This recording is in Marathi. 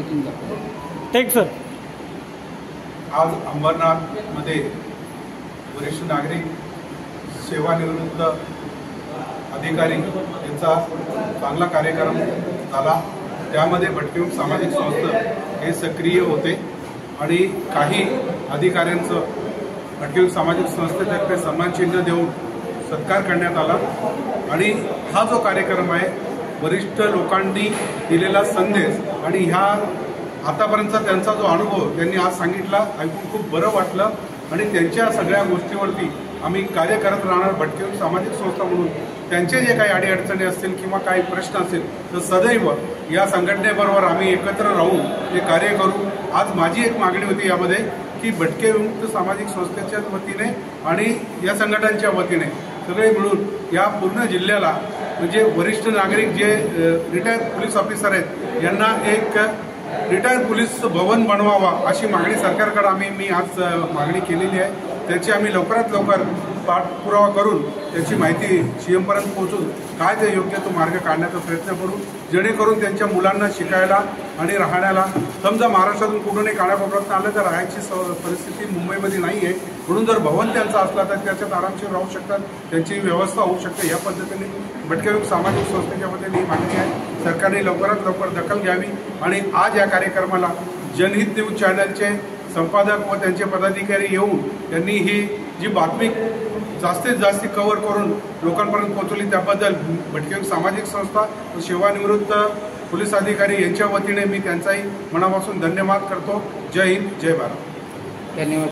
Take sir. आज अंबरनाथमध्ये वरिष्ठ नागरिक सेवानिवृत्त अधिकारी यांचा चांगला कार्यक्रम झाला। त्यामध्ये भटकळून सामाजिक संस्था हे सक्रिय होते आणि काही अधिकाऱ्यांचं भटकळून सामाजिक संस्थेतर्फे सन्मान चिन्ह देऊन सत्कार करण्यात आला। आणि हा जो कार्यक्रम आहे वरिष्ठ लोकांनी दिलेला संदेश आणि ह्या आतापर्यंतचा त्यांचा जो अनुभव त्यांनी आज सांगितला ऐकून खूप बरं वाटलं। आणि त्यांच्या सगळ्या गोष्टीवरती आम्ही कार्य करत राहणार। भटकळून सामाजिक संस्था म्हणून त्यांचे जे काही अडीअडचणी असतील किंवा काही प्रश्न असेल तर सदैव या संघटनेबरोबर आम्ही एकत्र राहून ते कार्य करू। आज माझी एक मागणी होती यामध्ये की भटकळून सामाजिक संस्थेच्या वतीने आणि या संघटनांच्या वतीने सगळे मिळून या पूर्ण जिल्ह्याला म्हणजे वरिष्ठ नागरिक जे रिटायर्ड पोलीस ऑफिसर आहेत यांना एक रिटायर्ड पोलीस भवन बनवावा अशी मागणी सरकारकडे मी आज मागणी केलेली आहे। त्याची आम्ही लवकरात लवकर पाठपुरावा करून त्याची माहिती सीएम पर्यंत पोहोचून काय ते योग्य तो मार्ग काढण्याचा प्रयत्न करू, जेणेकरून त्यांच्या मुलांना शिकायला आणि राहण्याला समजा महाराष्ट्रातून कुठूनही कानाकोपऱ्यात आलं तर राहायची परिस्थिती मुंबईमध्ये नाही आहे, म्हणून जर भवन त्यांचा असला तर त्याच्यात आरामशीर राहू शकतात, त्यांची व्यवस्था होऊ शकते। या पद्धतीने भटकळून सामाजिक संस्थेच्या वतीने ही मागणी आहे। सरकारने लवकरात लवकर दखल घ्यावी आणि आज या कार्यक्रमाला जनहित न्यूज चॅनलचे संपादक व त्यांचे पदाधिकारी येऊन त्यांनी ही जी बातमी जास्तीत जास्त कव्हर करून लोकांपर्यंत पोहोचवली त्याबद्दल भटकळून सामाजिक संस्था व सेवानिवृत्त पोलीस अधिकारी यांच्या वतीने मी त्यांचाही मनापासून धन्यवाद करतो। जय हिंद, जय भारत। धन्यवाद।